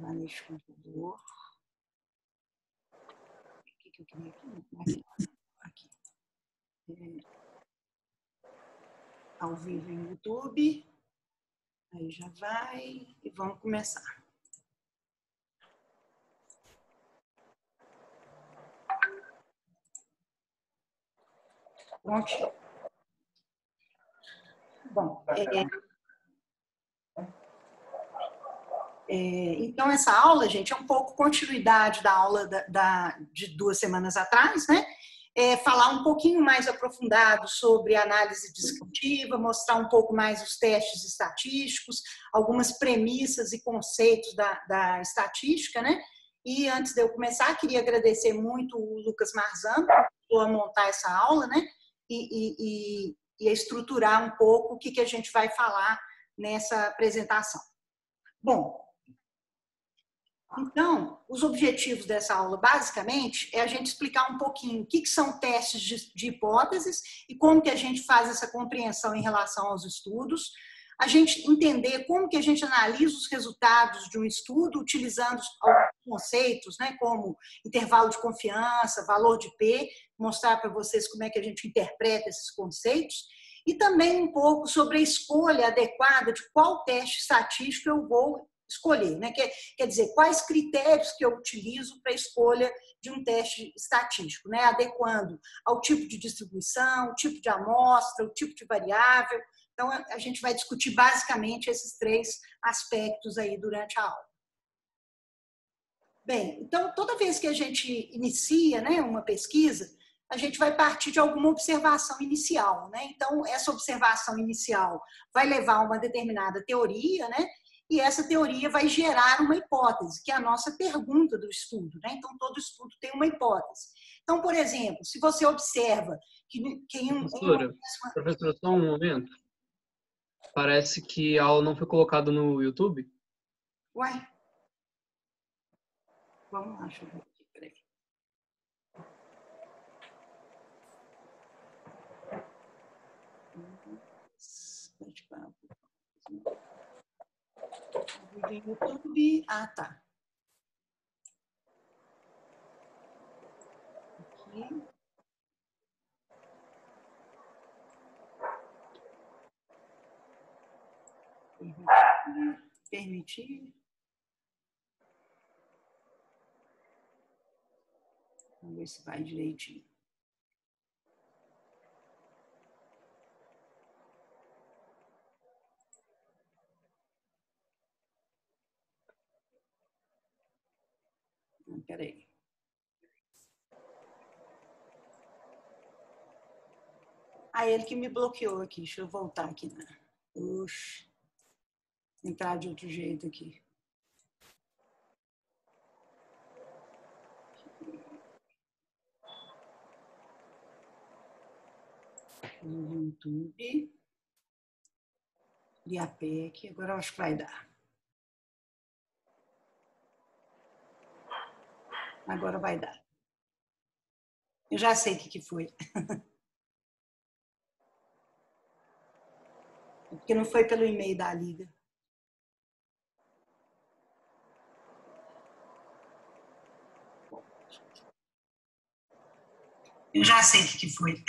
lá neste computador. O que eu queria aqui? Aqui. Ao vivo em YouTube. Aí já vai e vamos começar. Pronto. Bom, então essa aula, gente, é um pouco continuidade da aula de 2 semanas atrás, né? Falar um pouquinho mais aprofundado sobre análise descritiva, mostrar um pouco mais os testes estatísticos, algumas premissas e conceitos da estatística, né? E antes de eu começar, queria agradecer muito o Lucas Marzano por montar essa aula, né? E a estruturar um pouco o que a gente vai falar nessa apresentação. Bom, então, os objetivos dessa aula, basicamente, é a gente explicar um pouquinho o que são testes de hipóteses e como que a gente faz essa compreensão em relação aos estudos, a gente entender como que a gente analisa os resultados de um estudo utilizando alguns conceitos, né, como intervalo de confiança, valor de P, mostrar para vocês como é que a gente interpreta esses conceitos, e também um pouco sobre a escolha adequada de qual teste estatístico eu vou escolher, né? Quer dizer, quais critérios que eu utilizo para a escolha de um teste estatístico, né? Adequando ao tipo de distribuição, o tipo de amostra, o tipo de variável. Então, a gente vai discutir basicamente esses 3 aspectos aí durante a aula. Bem, então, toda vez que a gente inicia, né, uma pesquisa, a gente vai partir de alguma observação inicial, né? Então, essa observação inicial vai levar a uma determinada teoria, né? E essa teoria vai gerar uma hipótese, que é a nossa pergunta do estudo, né? Então, todo estudo tem uma hipótese. Então, por exemplo, se você observa que Professora, só um momento. Parece que a aula não foi colocada no YouTube. Ué? Vamos lá, deixa eu ver aqui, peraí. YouTube. Ah, tá. Aqui. Permitir. Vamos ver se vai direitinho. Peraí. Ah, ele que me bloqueou aqui. Deixa eu voltar aqui. Né? Oxe. Entrar de outro jeito aqui. No YouTube. E a PEC. Agora eu acho que vai dar. Agora vai dar. Eu já sei o que foi. Porque não foi pelo e-mail da Liga. Eu já sei o que foi.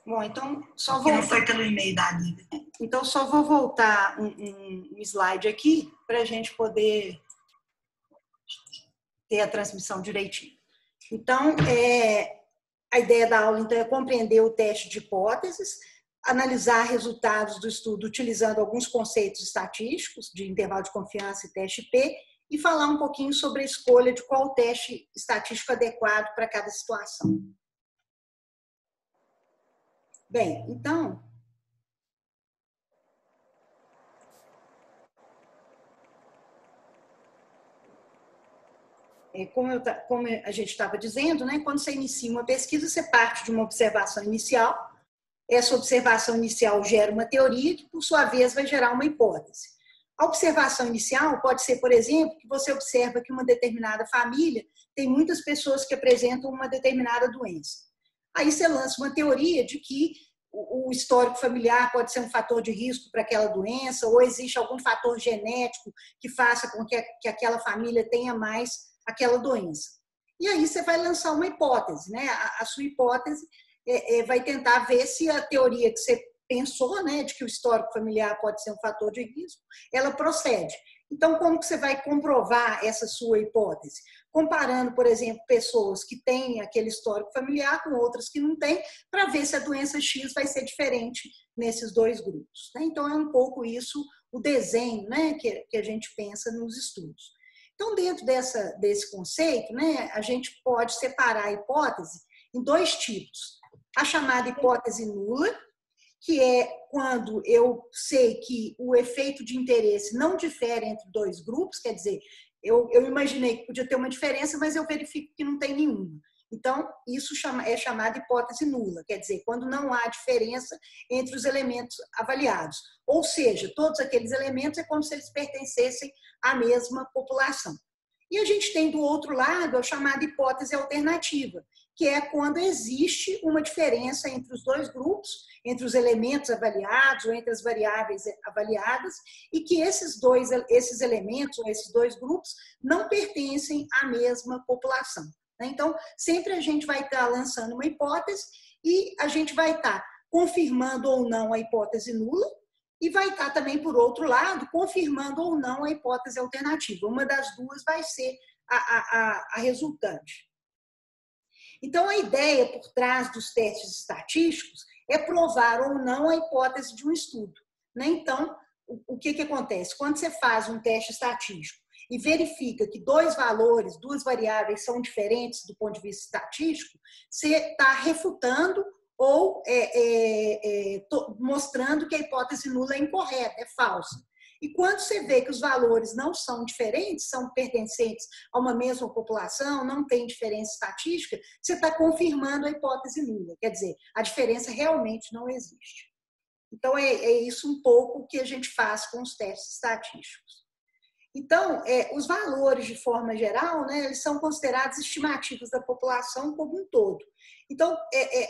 Bom, então só vou... Não foi pelo e-mail da Liga. Então só vou voltar um slide aqui para a gente poder ter a transmissão direitinho. Então, a ideia da aula então, é compreender o teste de hipóteses, analisar resultados do estudo utilizando alguns conceitos estatísticos, de intervalo de confiança e teste P, e falar um pouquinho sobre a escolha de qual teste estatístico adequado para cada situação. Bem, então... Como a gente estava dizendo, né, quando você inicia uma pesquisa, você parte de uma observação inicial. Essa observação inicial gera uma teoria que, por sua vez, vai gerar uma hipótese. A observação inicial pode ser, por exemplo, que você observa que uma determinada família tem muitas pessoas que apresentam uma determinada doença. Aí você lança uma teoria de que o histórico familiar pode ser um fator de risco para aquela doença, ou existe algum fator genético que faça com que aquela família tenha mais aquela doença. E aí você vai lançar uma hipótese, né? A sua hipótese vai tentar ver se a teoria que você pensou, né, de que o histórico familiar pode ser um fator de risco, ela procede. Então, como que você vai comprovar essa sua hipótese? Comparando, por exemplo, pessoas que têm aquele histórico familiar com outras que não têm, para ver se a doença X vai ser diferente nesses dois grupos. Então, é um pouco isso o desenho, né, que a gente pensa nos estudos. Então, dentro desse conceito, né, a gente pode separar a hipótese em dois tipos. A chamada hipótese nula, que é quando eu sei que o efeito de interesse não difere entre dois grupos, quer dizer, eu imaginei que podia ter uma diferença, mas eu verifico que não tem nenhuma. Então, isso é chamado hipótese nula, quer dizer, quando não há diferença entre os elementos avaliados. Ou seja, todos aqueles elementos é como se eles pertencessem à mesma população. E a gente tem do outro lado a chamada hipótese alternativa, que é quando existe uma diferença entre os dois grupos, entre os elementos avaliados ou entre as variáveis avaliadas, e que esses elementos ou esses dois grupos não pertencem à mesma população. Então, sempre a gente vai estar lançando uma hipótese e a gente vai estar confirmando ou não a hipótese nula e vai estar também, por outro lado, confirmando ou não a hipótese alternativa. Uma das duas vai ser a resultante. Então, a ideia por trás dos testes estatísticos é provar ou não a hipótese de um estudo. Então, o que acontece? Quando você faz um teste estatístico e verifica que dois valores, duas variáveis são diferentes do ponto de vista estatístico, você está refutando ou mostrando que a hipótese nula é incorreta, é falsa. E quando você vê que os valores não são diferentes, são pertencentes a uma mesma população, não tem diferença estatística, você está confirmando a hipótese nula. Quer dizer, a diferença realmente não existe. Então, é isso um pouco que a gente faz com os testes estatísticos. Então, os valores, de forma geral, né, eles são considerados estimativas da população como um todo. Então,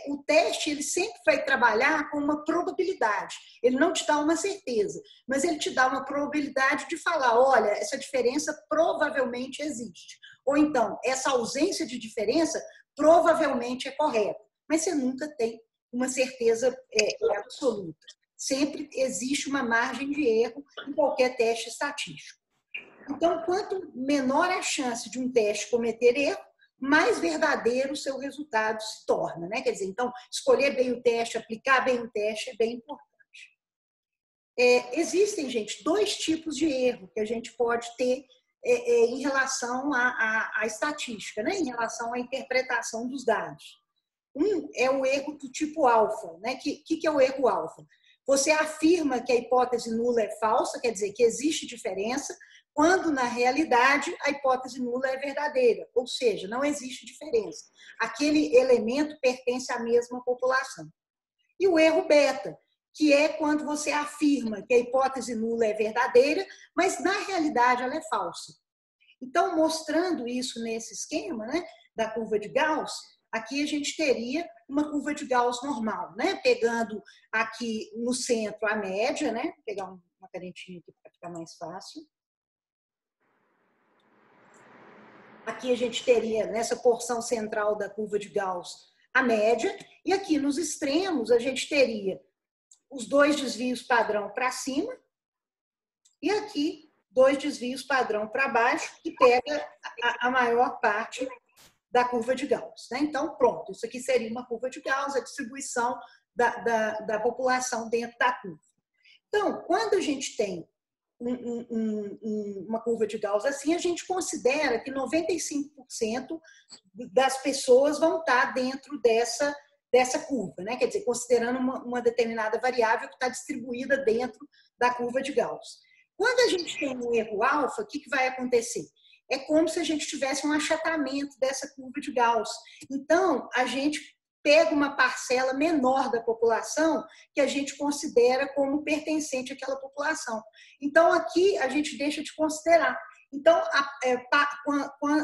o teste ele sempre vai trabalhar com uma probabilidade. Ele não te dá uma certeza, mas ele te dá uma probabilidade de falar, olha, essa diferença provavelmente existe. Ou então, essa ausência de diferença provavelmente é correta. Mas você nunca tem uma certeza absoluta. Sempre existe uma margem de erro em qualquer teste estatístico. Então, quanto menor a chance de um teste cometer erro, mais verdadeiro o seu resultado se torna, né? Quer dizer, então, escolher bem o teste, aplicar bem o teste é bem importante. Existem, gente, dois tipos de erro que a gente pode ter em relação à estatística, né? Em relação à interpretação dos dados. Um é o erro do tipo alfa, né? Que é o erro alfa? Você afirma que a hipótese nula é falsa, quer dizer, que existe diferença, quando, na realidade, a hipótese nula é verdadeira, ou seja, não existe diferença. Aquele elemento pertence à mesma população. E o erro beta, que é quando você afirma que a hipótese nula é verdadeira, mas, na realidade, ela é falsa. Então, mostrando isso nesse esquema, né, da curva de Gauss, aqui a gente teria uma curva de Gauss normal, né, pegando aqui no centro a média, né, vou pegar uma canetinha aqui para ficar mais fácil. Aqui a gente teria, nessa porção central da curva de Gauss, a média, e aqui nos extremos a gente teria os dois desvios padrão para cima, e aqui dois desvios padrão para baixo, que pega a maior parte da curva de Gauss. Então, pronto, isso aqui seria uma curva de Gauss, a distribuição da população dentro da curva. Então, quando a gente tem uma curva de Gauss assim, a gente considera que 95% das pessoas vão estar dentro dessa curva, né? Quer dizer, considerando uma determinada variável que está distribuída dentro da curva de Gauss. Quando a gente tem um erro alfa, o que vai acontecer? É como se a gente tivesse um achatamento dessa curva de Gauss. Então, a gente pega uma parcela menor da população que a gente considera como pertencente àquela população. Então, aqui a gente deixa de considerar. Então,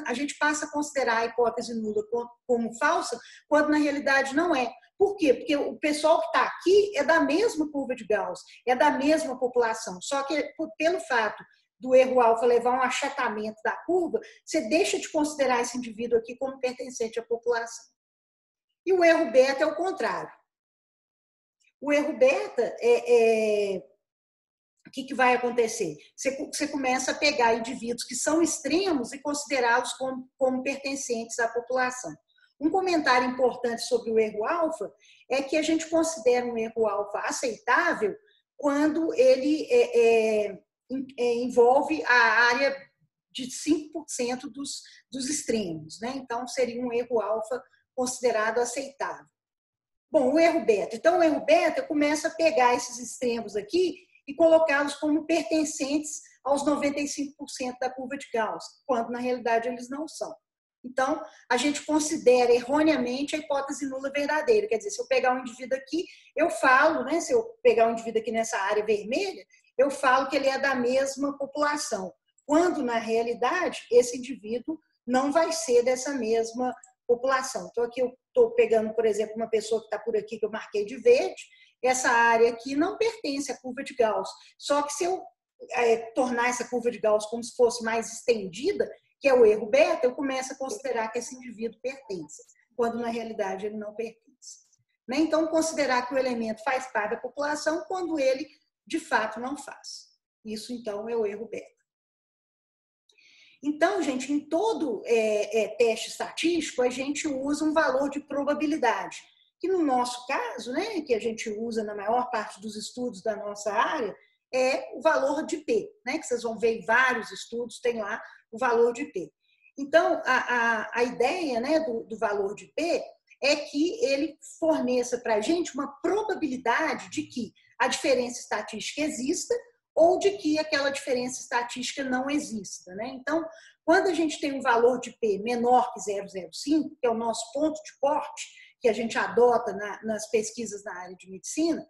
a gente passa a considerar a hipótese nula como falsa, quando na realidade não é. Por quê? Porque o pessoal que está aqui é da mesma curva de Gauss, é da mesma população, só que pelo fato do erro alfa levar a um achatamento da curva, você deixa de considerar esse indivíduo aqui como pertencente à população. E o erro beta é o contrário. O erro beta o que vai acontecer? Você começa a pegar indivíduos que são extremos e considerá-los como pertencentes à população. Um comentário importante sobre o erro alfa é que a gente considera um erro alfa aceitável quando ele envolve a área de 5% dos extremos, né? Então, seria um erro alfa considerado aceitável. Bom, o erro beta. Então, o erro beta começa a pegar esses extremos aqui e colocá-los como pertencentes aos 95% da curva de Gauss, quando na realidade eles não são. Então, a gente considera erroneamente a hipótese nula verdadeira. Quer dizer, se eu pegar um indivíduo aqui, eu falo, né? Se eu pegar um indivíduo aqui nessa área vermelha, eu falo que ele é da mesma população, quando na realidade esse indivíduo não vai ser dessa mesma população. Então, aqui eu estou pegando, por exemplo, uma pessoa que está por aqui, que eu marquei de verde. Essa área aqui não pertence à curva de Gauss. Só que se eu tornar essa curva de Gauss como se fosse mais estendida, que é o erro beta, eu começo a considerar que esse indivíduo pertence, quando na realidade ele não pertence. Então, considerar que o elemento faz parte da população quando ele, de fato, não faz. Isso, então, é o erro beta. Então, gente, em todo teste estatístico, a gente usa um valor de probabilidade, que no nosso caso, né, que a gente usa na maior parte dos estudos da nossa área, é o valor de P, né, que vocês vão ver em vários estudos, tem lá o valor de P. Então, a ideia, né, do valor de P é que ele forneça para a gente uma probabilidade de que a diferença estatística exista ou de que aquela diferença estatística não exista, né? Então, quando a gente tem um valor de P menor que 0,05, que é o nosso ponto de corte, que a gente adota nas pesquisas na área de medicina,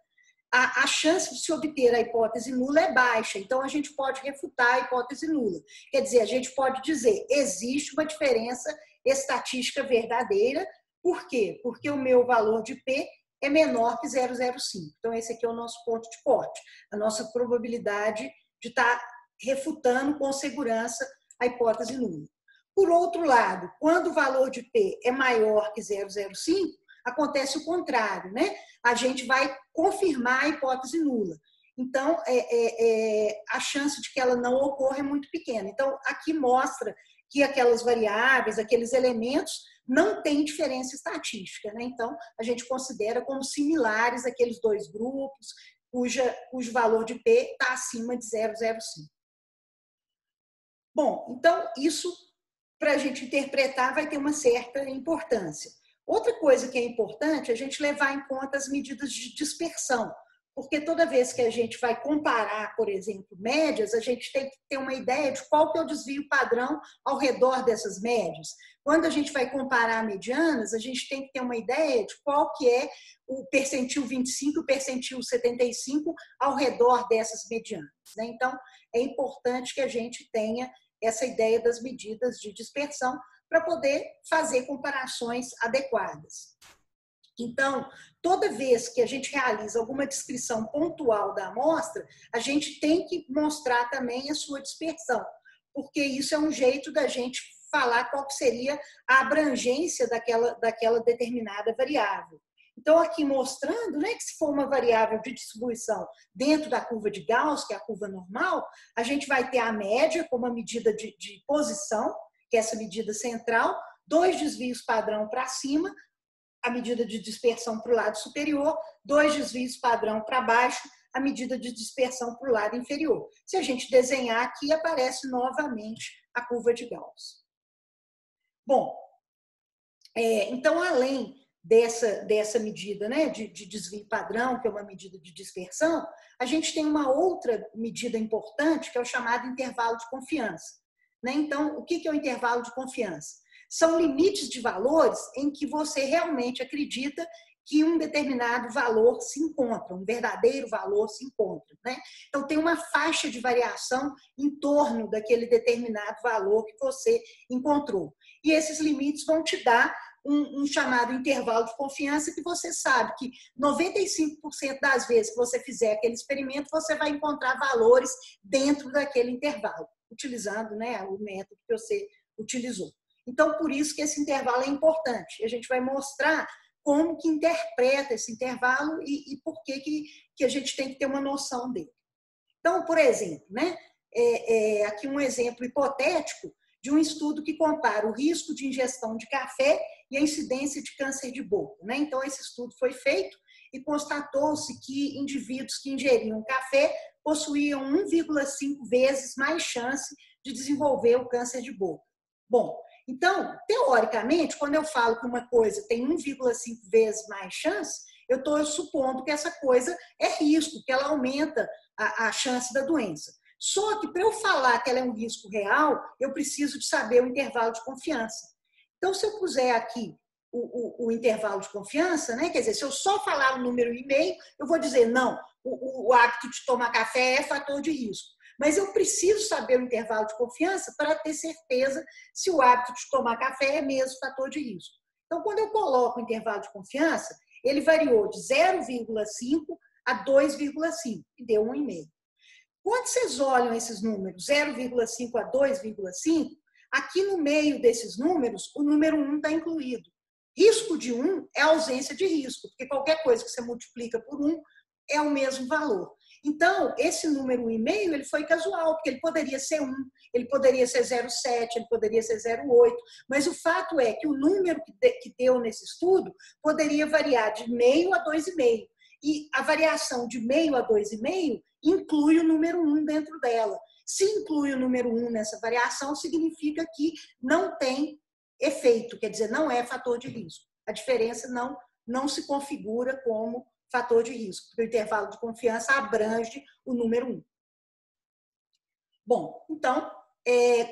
a chance de se obter a hipótese nula é baixa. Então, a gente pode refutar a hipótese nula. Quer dizer, a gente pode dizer, existe uma diferença estatística verdadeira. Por quê? Porque o meu valor de P é menor que 0,05. Então, esse aqui é o nosso ponto de corte, a nossa probabilidade de estar refutando com segurança a hipótese nula. Por outro lado, quando o valor de P é maior que 0,05, acontece o contrário, né? A gente vai confirmar a hipótese nula. Então, a chance de que ela não ocorra é muito pequena. Então, aqui mostra que aquelas variáveis, aqueles elementos, não têm diferença estatística, né? Então, a gente considera como similares aqueles dois grupos, cujo valor de P está acima de 0,05. Bom, então, isso, para a gente interpretar, vai ter uma certa importância. Outra coisa que é importante é a gente levar em conta as medidas de dispersão, porque toda vez que a gente vai comparar, por exemplo, médias, a gente tem que ter uma ideia de qual que é o desvio padrão ao redor dessas médias. Quando a gente vai comparar medianas, a gente tem que ter uma ideia de qual que é o percentil 25 e o percentil 75 ao redor dessas medianas, né? Então, é importante que a gente tenha essa ideia das medidas de dispersão para poder fazer comparações adequadas. Então, toda vez que a gente realiza alguma descrição pontual da amostra, a gente tem que mostrar também a sua dispersão, porque isso é um jeito da gente falar qual seria a abrangência daquela determinada variável. Então, aqui mostrando, né, que se for uma variável de distribuição dentro da curva de Gauss, que é a curva normal, a gente vai ter a média como a medida de posição, que é essa medida central, 2 desvios padrão para cima, a medida de dispersão para o lado superior, 2 desvios padrão para baixo, a medida de dispersão para o lado inferior. Se a gente desenhar aqui, aparece novamente a curva de Gauss. Bom, então, além dessa medida, né, de desvio padrão, que é uma medida de dispersão, a gente tem uma outra medida importante, que é o chamado intervalo de confiança, né? Então, o que é o intervalo de confiança? São limites de valores em que você realmente acredita que um determinado valor se encontra, um verdadeiro valor se encontra, né? Então, tem uma faixa de variação em torno daquele determinado valor que você encontrou. E esses limites vão te dar um chamado intervalo de confiança, que você sabe que 95% das vezes que você fizer aquele experimento, você vai encontrar valores dentro daquele intervalo, utilizando, né, o método que você utilizou. Então, por isso que esse intervalo é importante. A gente vai mostrar como que interpreta esse intervalo e por que a gente tem que ter uma noção dele. Então, por exemplo, né, aqui um exemplo hipotético de um estudo que compara o risco de ingestão de café e a incidência de câncer de boca, né? Então, esse estudo foi feito e constatou-se que indivíduos que ingeriam café possuíam 1,5 vezes mais chance de desenvolver o câncer de boca. Bom, então, teoricamente, quando eu falo que uma coisa tem 1,5 vezes mais chance, eu estou supondo que essa coisa é risco, que ela aumenta a chance da doença. Só que, para eu falar que ela é um risco real, eu preciso de saber o intervalo de confiança. Então, se eu puser aqui o intervalo de confiança, né? Quer dizer, se eu só falar um número e meio, eu vou dizer, não, o hábito de tomar café é fator de risco. Mas eu preciso saber o intervalo de confiança para ter certeza se o hábito de tomar café é mesmo fator de risco. Então, quando eu coloco o intervalo de confiança, ele variou de 0,5 a 2,5, e deu 1,5. Quando vocês olham esses números, 0,5 a 2,5, aqui no meio desses números, o número 1 está incluído. Risco de 1 é ausência de risco, porque qualquer coisa que você multiplica por 1 é o mesmo valor. Então, esse número 1,5, ele foi casual, porque ele poderia ser 1, ele poderia ser 0,7, ele poderia ser 0,8, mas o fato é que o número que deu nesse estudo poderia variar de meio a 2,5. E a variação de meio a 2,5 inclui o número 1 dentro dela. Se inclui o número 1 nessa variação, significa que não tem efeito, quer dizer, não é fator de risco. A diferença não se configura como fator de risco, porque o intervalo de confiança abrange o número 1. Bom, então,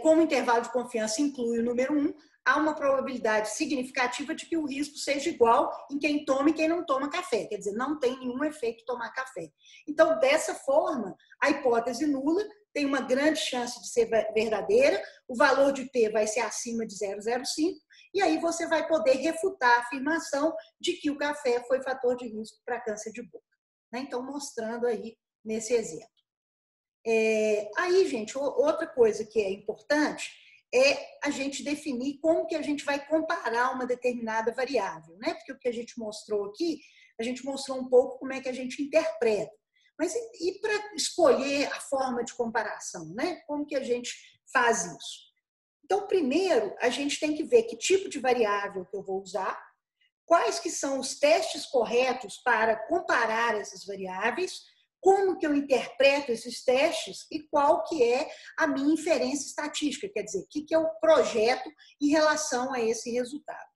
como o intervalo de confiança inclui o número 1, há uma probabilidade significativa de que o risco seja igual em quem toma e quem não toma café. Quer dizer, não tem nenhum efeito tomar café. Então, dessa forma, a hipótese nula tem uma grande chance de ser verdadeira, o valor de P vai ser acima de 0,05, e aí você vai poder refutar a afirmação de que o café foi fator de risco para câncer de boca. Então, mostrando aí nesse exemplo. Aí, gente, outra coisa que é importante é a gente definir como que a gente vai comparar uma determinada variável, né? Porque o que a gente mostrou aqui, a gente mostrou um pouco como é que a gente interpreta. Mas e para escolher a forma de comparação, né? Como que a gente faz isso? Então, primeiro, a gente tem que ver que tipo de variável que eu vou usar, quais que são os testes corretos para comparar essas variáveis, como que eu interpreto esses testes e qual que é a minha inferência estatística, quer dizer, o que eu projeto em relação a esse resultado.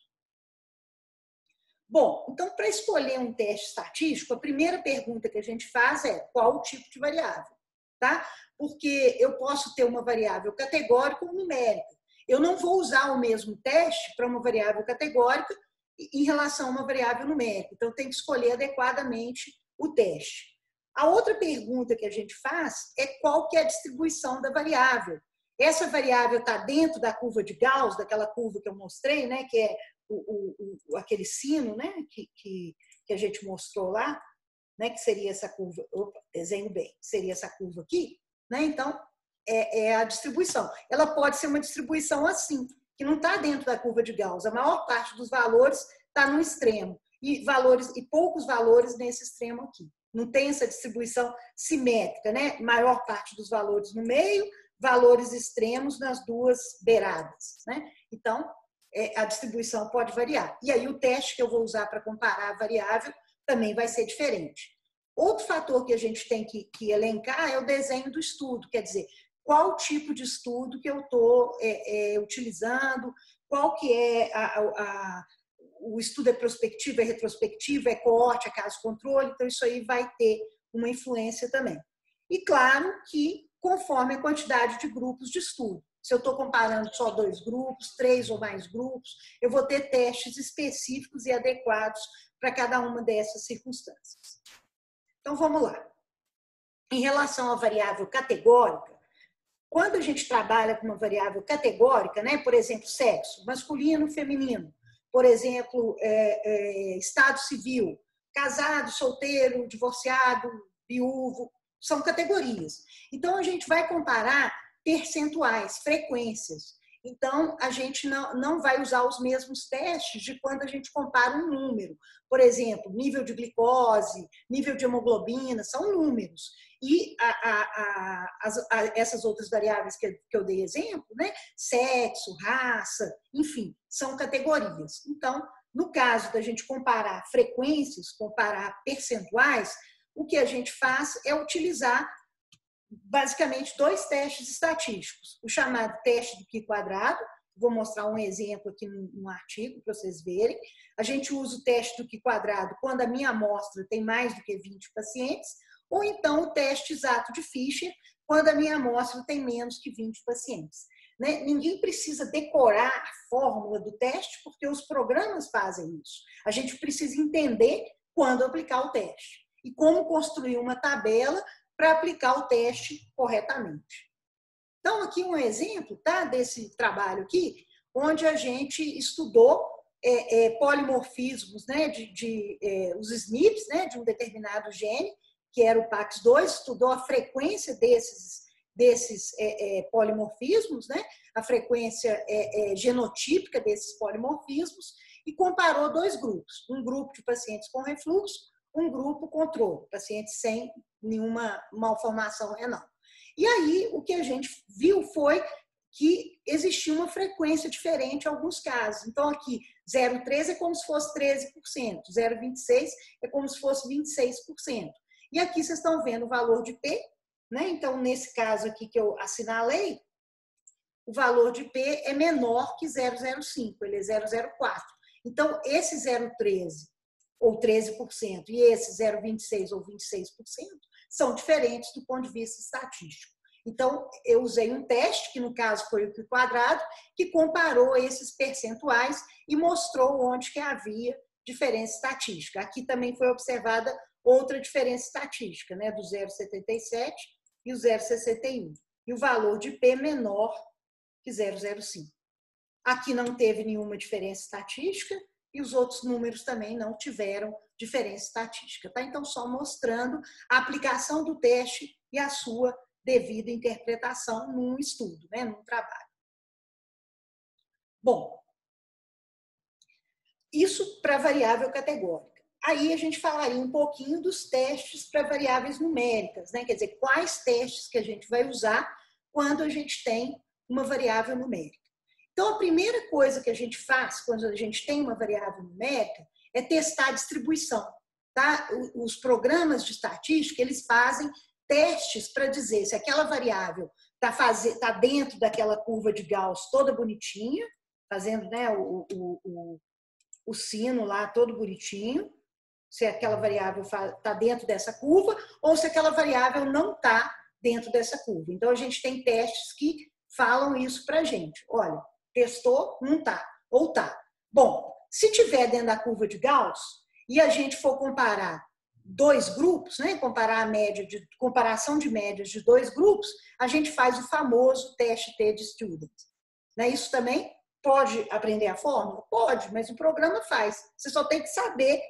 Bom, então, para escolher um teste estatístico, a primeira pergunta que a gente faz é qual o tipo de variável, tá? Porque eu posso ter uma variável categórica ou numérica. Eu não vou usar o mesmo teste para uma variável categórica em relação a uma variável numérica. Então, eu tenho que escolher adequadamente o teste. A outra pergunta que a gente faz é qual que é a distribuição da variável. Essa variável está dentro da curva de Gauss, daquela curva que eu mostrei, né, que é aquele sino, né, que a gente mostrou lá, né, que seria essa curva, desenho bem, seria essa curva aqui, né? Então, é a distribuição. Ela pode ser uma distribuição assim, que não está dentro da curva de Gauss. A maior parte dos valores está no extremo e poucos valores nesse extremo aqui. Não tem essa distribuição simétrica, né? Maior parte dos valores no meio, valores extremos nas duas beiradas, né? Então, a distribuição pode variar. E aí o teste que eu vou usar para comparar a variável também vai ser diferente. Outro fator que a gente tem que elencar é o desenho do estudo, quer dizer, qual tipo de estudo que eu estou utilizando, qual que é o estudo é prospectivo, é retrospectivo, é coorte, é caso-controle, então isso aí vai ter uma influência também. E claro que conforme a quantidade de grupos de estudo. Se eu estou comparando só 2 grupos, 3 ou mais grupos, eu vou ter testes específicos e adequados para cada uma dessas circunstâncias. Então, vamos lá. Em relação à variável categórica, quando a gente trabalha com uma variável categórica, né, por exemplo, sexo, masculino, feminino, por exemplo, estado civil, casado, solteiro, divorciado, viúvo, são categorias. Então, a gente vai comparar percentuais, frequências. Então, a gente não vai usar os mesmos testes de quando a gente compara um número. Por exemplo, nível de glicose, nível de hemoglobina, são números. E essas outras variáveis que eu dei exemplo, né? Sexo, raça, enfim, são categorias. Então, no caso da gente comparar frequências, comparar percentuais, o que a gente faz é utilizar basicamente dois testes estatísticos. O chamado teste do Q², vou mostrar um exemplo aqui no artigo para vocês verem. A gente usa o teste do Q² quando a minha amostra tem mais do que 20 pacientes, ou então o teste exato de Fischer, quando a minha amostra tem menos que 20 pacientes. Né? Ninguém precisa decorar a fórmula do teste, porque os programas fazem isso. A gente precisa entender quando aplicar o teste e como construir uma tabela para aplicar o teste corretamente. Então, aqui um exemplo, tá, desse trabalho aqui, onde a gente estudou polimorfismos, né, os SNPs, né, de um determinado gene, que era o PAX2, estudou a frequência desses polimorfismos, né, a frequência genotípica desses polimorfismos, e comparou dois grupos, um grupo de pacientes com refluxo, um grupo controle, pacientes sem nenhuma malformação renal. E aí, o que a gente viu foi que existia uma frequência diferente em alguns casos. Então, aqui, 0,13 é como se fosse 13%, 0,26 é como se fosse 26%. E aqui vocês estão vendo o valor de P, né? Então, nesse caso aqui que eu assinalei, o valor de P é menor que 0,05, ele é 0,04. Então, esse 0,13 ou 13%, e esse 0,26 ou 26%, são diferentes do ponto de vista estatístico. Então, eu usei um teste, que no caso foi o Q², que comparou esses percentuais e mostrou onde que havia diferença estatística. Aqui também foi observada outra diferença estatística, né, do 0,77 e o 0,61. E o valor de P menor que 0,05. Aqui não teve nenhuma diferença estatística, e os outros números também não tiveram diferença estatística. Tá? Então, só mostrando a aplicação do teste e a sua devida interpretação num estudo, né? Num trabalho. Bom, isso para variável categórica. Aí a gente falaria um pouquinho dos testes para variáveis numéricas, né? Quer dizer, quais testes que a gente vai usar quando a gente tem uma variável numérica. Então, a primeira coisa que a gente faz quando a gente tem uma variável numérica é testar a distribuição. Tá? Os programas de estatística, eles fazem testes para dizer se aquela variável está dentro daquela curva de Gauss toda bonitinha, fazendo, né, o sino lá todo bonitinho, se aquela variável está dentro dessa curva ou se aquela variável não está dentro dessa curva. Então, a gente tem testes que falam isso para a gente. Olha, testou, não está, ou está. Bom, se tiver dentro da curva de Gauss e a gente for comparar dois grupos, né, comparação de médias de dois grupos, a gente faz o famoso teste T de Student. Né? Isso também pode aprender a fórmula? Pode, mas o programa faz. Você só tem que saber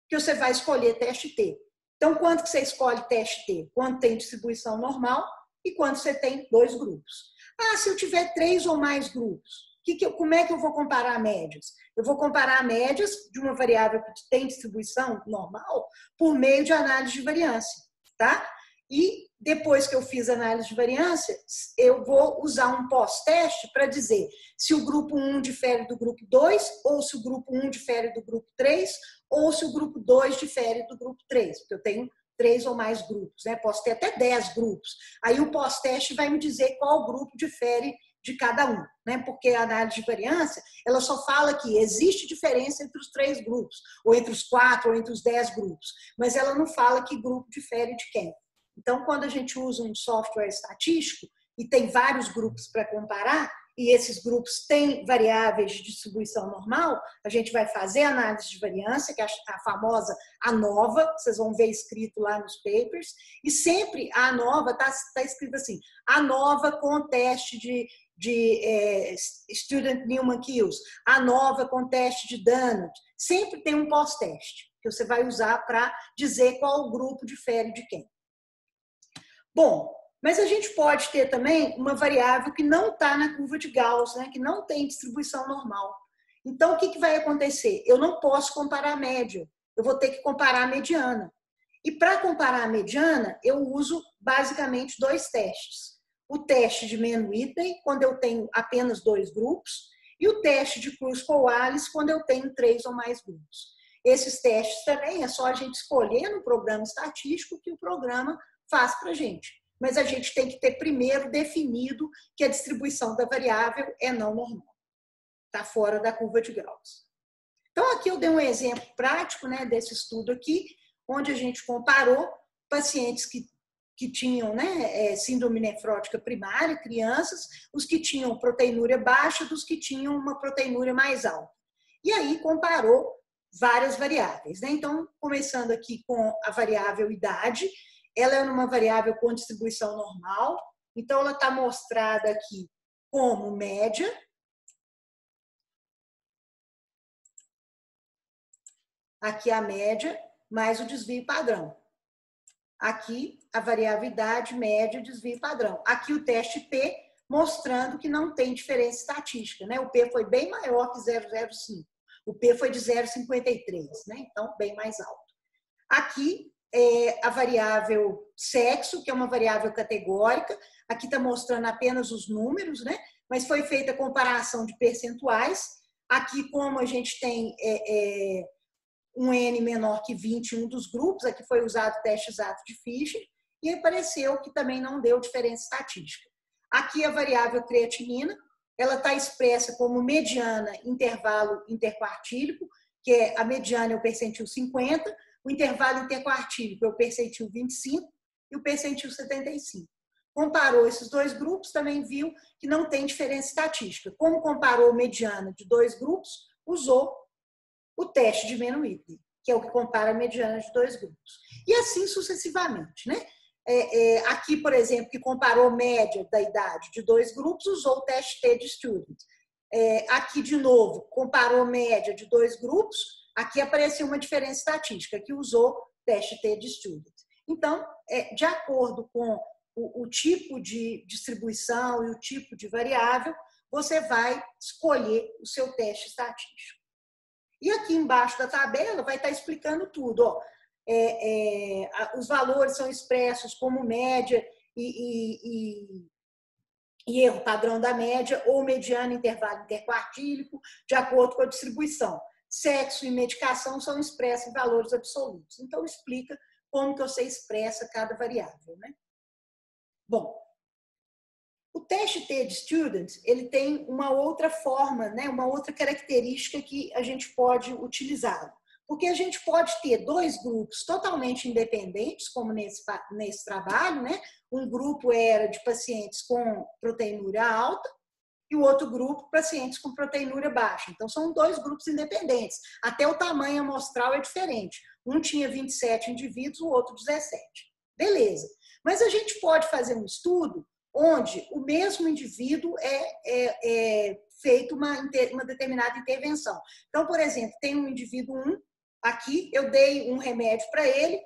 que você vai escolher teste T. Então, quanto que você escolhe teste T? Quando tem distribuição normal e quando você tem dois grupos. Ah, se eu tiver 3 ou mais grupos, como é que eu vou comparar médias? Eu vou comparar médias de uma variável que tem distribuição normal por meio de análise de variância, tá? E depois que eu fiz a análise de variância, eu vou usar um pós-teste para dizer se o grupo 1 difere do grupo 2, ou se o grupo 1 difere do grupo 3, ou se o grupo 2 difere do grupo 3, porque eu tenho 3 ou mais grupos, né? Posso ter até 10 grupos. Aí o pós-teste vai me dizer qual grupo difere de cada um, né? Porque a análise de variância, ela só fala que existe diferença entre os 3 grupos, ou entre os 4, ou entre os 10 grupos, mas ela não fala que grupo difere de quem. Então, quando a gente usa um software estatístico e tem vários grupos para comparar, e esses grupos têm variáveis de distribuição normal, a gente vai fazer análise de variância, que é a famosa ANOVA, vocês vão ver escrito lá nos papers, e sempre a ANOVA está escrito assim, ANOVA com teste de Student Newman-Kills, ANOVA com teste de Dunant, sempre tem um pós-teste, que você vai usar para dizer qual grupo difere de quem. Bom, mas a gente pode ter também uma variável que não está na curva de Gauss, né? Que não tem distribuição normal. Então, o que vai acontecer? Eu não posso comparar a média, eu vou ter que comparar a mediana. E para comparar a mediana, eu uso basicamente dois testes. O teste de Mann-Whitney, quando eu tenho apenas 2 grupos, e o teste de Cruz-Coalesce, quando eu tenho 3 ou mais grupos. Esses testes também é só a gente escolher no programa estatístico que o programa faz para a gente. Mas a gente tem que ter primeiro definido que a distribuição da variável é não normal. Está fora da curva de Gauss. Então, aqui eu dei um exemplo prático, né, desse estudo aqui, onde a gente comparou pacientes que tinham, né, síndrome nefrótica primária, crianças, os que tinham proteinúria baixa dos que tinham uma proteinúria mais alta. E aí comparou várias variáveis, né? Então, começando aqui com a variável idade, ela é uma variável com distribuição normal, então ela está mostrada aqui como média. Aqui a média, mais o desvio padrão. Aqui a variável idade, média, desvio padrão. Aqui o teste P, mostrando que não tem diferença estatística, né? O P foi bem maior que 0,05. O P foi de 0,53, né? Então, bem mais alto. Aqui a variável sexo, que é uma variável categórica. Aqui está mostrando apenas os números, né? Mas foi feita a comparação de percentuais. Aqui, como a gente tem um N menor que 20 em um dos grupos, aqui foi usado o teste exato de Fischer, e apareceu que também não deu diferença estatística. Aqui a variável creatinina, ela está expressa como mediana intervalo interquartílico, que é a mediana é o percentil 50, o intervalo interquartílico é o percentil 25 e o percentil 75. Comparou esses 2 grupos, também viu que não tem diferença estatística. Como comparou mediana de 2 grupos, usou o teste de Mann-Whitney, que é o que compara a mediana de 2 grupos. E assim sucessivamente, né? Aqui, por exemplo, que comparou média da idade de 2 grupos, usou o teste T de Student. Aqui, de novo, comparou média de 2 grupos, aqui apareceu uma diferença estatística, que usou o teste T de Student. Então, de acordo com o tipo de distribuição e o tipo de variável, você vai escolher o seu teste estatístico. E aqui embaixo da tabela vai estar explicando tudo. Ó. Os valores são expressos como média e erro padrão da média ou mediano intervalo interquartílico, de acordo com a distribuição. Sexo e medicação são expressos em valores absolutos. Então, explica como que você expressa cada variável, né? Bom, o teste T de Student, ele tem uma outra forma, né, uma outra característica que a gente pode utilizar. Porque a gente pode ter 2 grupos totalmente independentes, como nesse trabalho, né? Um grupo era de pacientes com proteinúria alta e o outro grupo, pacientes com proteinúria baixa. Então, são 2 grupos independentes. Até o tamanho amostral é diferente. Um tinha 27 indivíduos, o outro 17. Beleza. Mas a gente pode fazer um estudo onde o mesmo indivíduo é feito uma determinada intervenção. Então, por exemplo, tem um indivíduo 1, aqui eu dei um remédio para ele,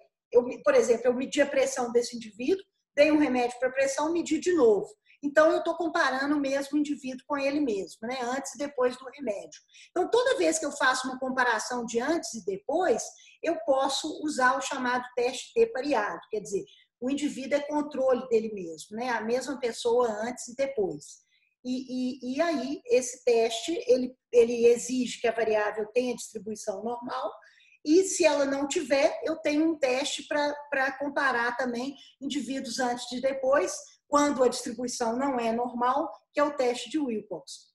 por exemplo, eu medi a pressão desse indivíduo, dei um remédio para a pressão, medi de novo. Então, eu estou comparando o mesmo indivíduo com ele mesmo, né? Antes e depois do remédio. Então, toda vez que eu faço uma comparação de antes e depois, eu posso usar o chamado teste T pareado, quer dizer, o indivíduo é controle dele mesmo, né? A mesma pessoa antes e depois. E aí, esse teste, ele exige que a variável tenha distribuição normal, e se ela não tiver, eu tenho um teste para comparar também indivíduos antes e depois, quando a distribuição não é normal, que é o teste de Wilcoxon.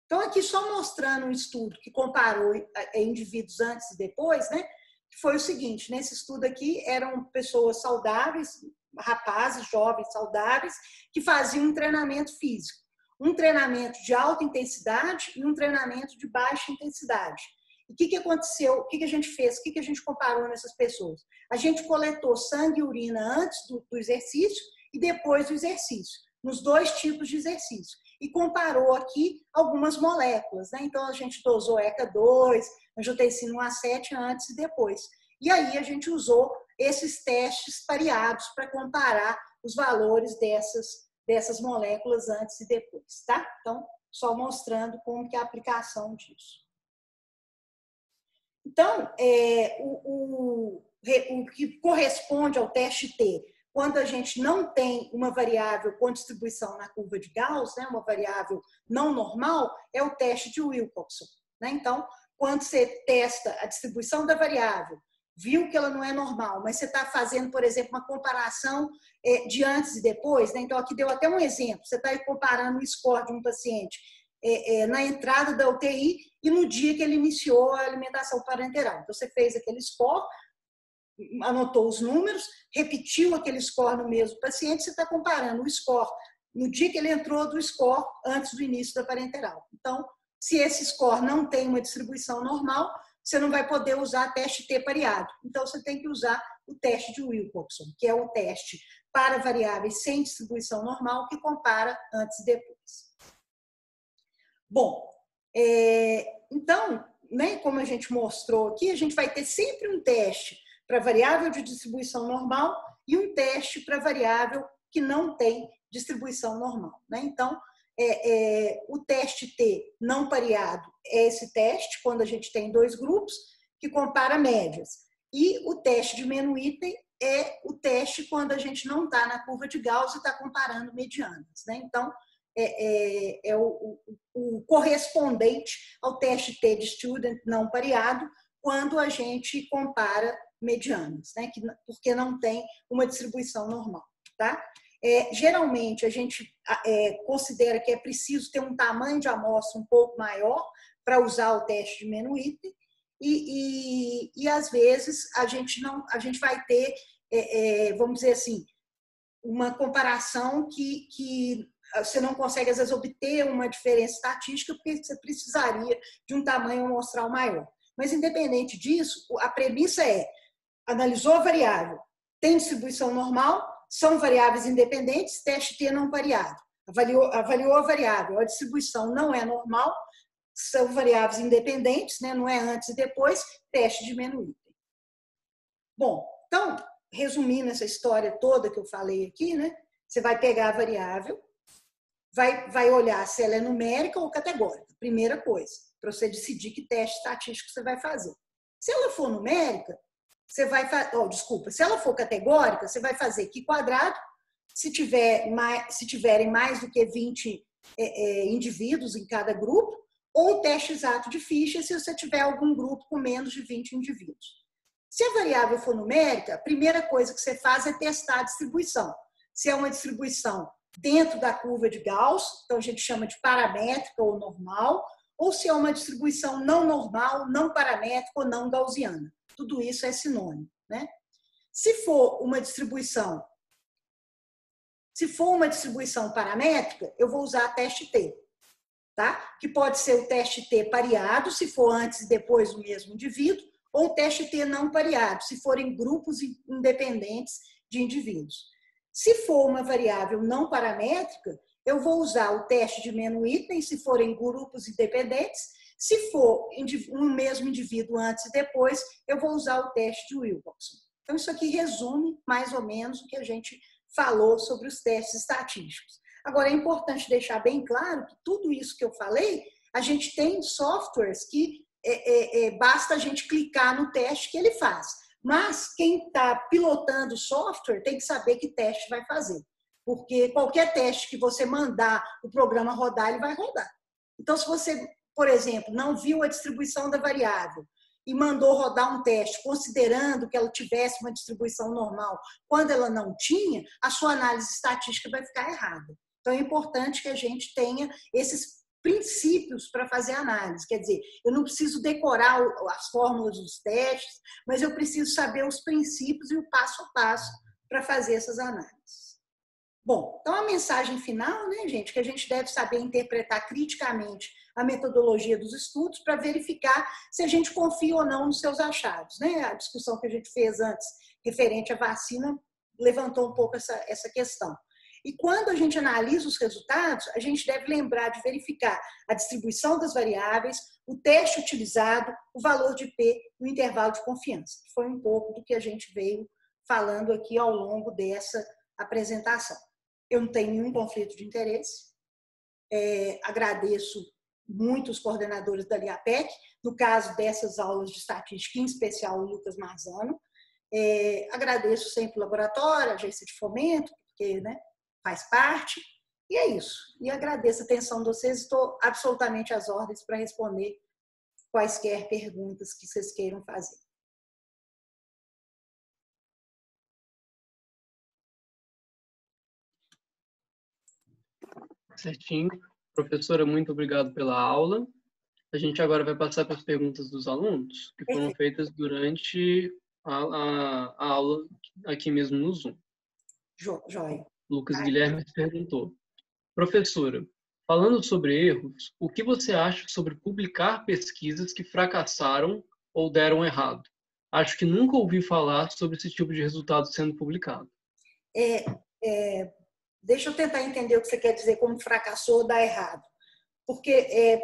Então, aqui só mostrando um estudo que comparou indivíduos antes e depois, né? Que foi o seguinte, nesse estudo aqui eram pessoas saudáveis, rapazes, jovens saudáveis, que faziam um treinamento físico. um treinamento de alta intensidade e um treinamento de baixa intensidade. E o que aconteceu? O que a gente fez? O que a gente comparou nessas pessoas? A gente coletou sangue e urina antes do exercício e depois do exercício, nos dois tipos de exercício. E comparou aqui algumas moléculas, né? Então, a gente dosou ECA2, angiotensina 1A7 antes e depois. E aí, a gente usou esses testes pareados para comparar os valores dessas moléculas antes e depois, tá? Então, só mostrando como que é a aplicação disso. Então, o que corresponde ao teste T, quando a gente não tem uma variável com distribuição na curva de Gauss, né, uma variável não normal, é o teste de Wilcoxon, né? Então, quando você testa a distribuição da variável, viu que ela não é normal, mas você está fazendo, por exemplo, uma comparação de antes e depois, né? Então, aqui deu até um exemplo, você está comparando o score de um paciente na entrada da UTI e no dia que ele iniciou a alimentação parenteral. Então, você fez aquele score, anotou os números, repetiu aquele score no mesmo paciente, você está comparando o score no dia que ele entrou do score antes do início da parenteral. Então, se esse score não tem uma distribuição normal, você não vai poder usar teste T pareado. Então, você tem que usar o teste de Wilcoxon, que é o teste para variáveis sem distribuição normal, que compara antes e depois. Bom, então, né, como a gente mostrou aqui, a gente vai ter sempre um teste para variável de distribuição normal e um teste para variável que não tem distribuição normal, né? Então, o teste T não pareado é esse teste, quando a gente tem dois grupos, que compara médias. E o teste de menos item é o teste quando a gente não está na curva de Gauss e está comparando medianas, né? Então, o correspondente ao teste T de student não pareado quando a gente compara medianas, né? Porque não tem uma distribuição normal, tá? Geralmente, a gente considera que é preciso ter um tamanho de amostra um pouco maior para usar o teste de menos item e às vezes, a gente vai ter, vamos dizer assim, uma comparação que você não consegue, às vezes, obter uma diferença estatística porque você precisaria de um tamanho amostral maior. Mas, independente disso, a premissa analisou a variável, tem distribuição normal, são variáveis independentes, teste T não pareado. Avaliou a variável, a distribuição não é normal, são variáveis independentes, né? Não é antes e depois, teste de menos item. Bom, então, resumindo essa história toda que eu falei aqui, né? Você vai pegar a variável, vai olhar se ela é numérica ou categórica, primeira coisa, para você decidir que teste estatístico você vai fazer. Se ela for numérica, você vai se ela for categórica, você vai fazer Q quadrado, se tiverem mais do que 20 indivíduos em cada grupo, ou teste exato de Fischer se você tiver algum grupo com menos de 20 indivíduos. Se a variável for numérica, a primeira coisa que você faz é testar a distribuição. Se é uma distribuição dentro da curva de Gauss, então a gente chama de paramétrica ou normal, ou se é uma distribuição não normal, não paramétrica ou não gaussiana. Tudo isso é sinônimo, né? Se for uma distribuição paramétrica, eu vou usar teste T, tá? Que pode ser o teste T pareado, se for antes e depois do mesmo indivíduo, ou o teste T não pareado, se forem grupos independentes de indivíduos. Se for uma variável não paramétrica, eu vou usar o teste de menos item, se forem grupos independentes. Se for um mesmo indivíduo antes e depois, eu vou usar o teste de Wilcoxon. Então, isso aqui resume mais ou menos o que a gente falou sobre os testes estatísticos. Agora, é importante deixar bem claro que tudo isso que eu falei, a gente tem softwares que basta a gente clicar no teste que ele faz. Mas quem está pilotando o software tem que saber que teste vai fazer. Porque qualquer teste que você mandar o programa rodar, ele vai rodar. Então, se você, por exemplo, não viu a distribuição da variável e mandou rodar um teste considerando que ela tivesse uma distribuição normal quando ela não tinha, a sua análise estatística vai ficar errada. Então, é importante que a gente tenha esses princípios para fazer análise. Quer dizer, eu não preciso decorar as fórmulas dos testes, mas eu preciso saber os princípios e o passo a passo para fazer essas análises. Bom, então a mensagem final, né, gente, que a gente deve saber interpretar criticamente a metodologia dos estudos para verificar se a gente confia ou não nos seus achados, né? A discussão que a gente fez antes referente à vacina levantou um pouco essa questão. E quando a gente analisa os resultados, a gente deve lembrar de verificar a distribuição das variáveis, o teste utilizado, o valor de P e o intervalo de confiança. Foi um pouco do que a gente veio falando aqui ao longo dessa apresentação. Eu não tenho nenhum conflito de interesse. Agradeço muito os coordenadores da LIAPEC, no caso dessas aulas de estatística, em especial o Lucas Marzano. Agradeço sempre o laboratório, a agência de fomento, porque, né, faz parte. E é isso. E agradeço a atenção de vocês. Estou absolutamente às ordens para responder quaisquer perguntas que vocês queiram fazer. Certinho. Professora, muito obrigado pela aula. A gente agora vai passar para as perguntas dos alunos, que foram feitas durante a aula aqui mesmo no Zoom. Joia. Lucas Guilherme perguntou: professora, falando sobre erros, o que você acha sobre publicar pesquisas que fracassaram ou deram errado? Acho que nunca ouvi falar sobre esse tipo de resultado sendo publicado. Deixa eu tentar entender o que você quer dizer como fracassou ou dá errado. Porque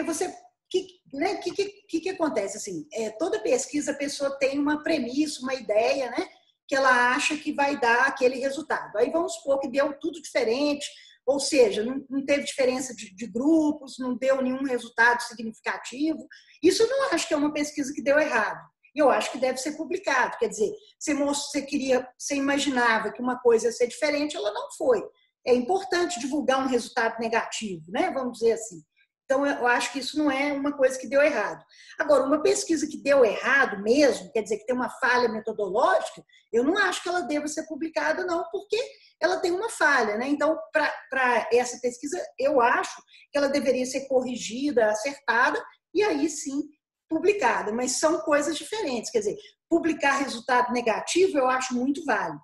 você... O que acontece? Assim, toda pesquisa, a pessoa tem uma premissa, uma ideia, né, que ela acha que vai dar aquele resultado. Aí vamos supor que deu tudo diferente, ou seja, não teve diferença de grupos, não deu nenhum resultado significativo. Isso eu não acho que é uma pesquisa que deu errado. E eu acho que deve ser publicado. Quer dizer, você imaginava que uma coisa ia ser diferente, ela não foi. É importante divulgar um resultado negativo, né? Vamos dizer assim. Então, eu acho que isso não é uma coisa que deu errado. Agora, uma pesquisa que deu errado mesmo, quer dizer, que tem uma falha metodológica, eu não acho que ela deva ser publicada, não, porque ela tem uma falha, né? Então, para essa pesquisa, eu acho que ela deveria ser corrigida, acertada, e aí sim publicada. Mas são coisas diferentes. Quer dizer, publicar resultado negativo eu acho muito válido.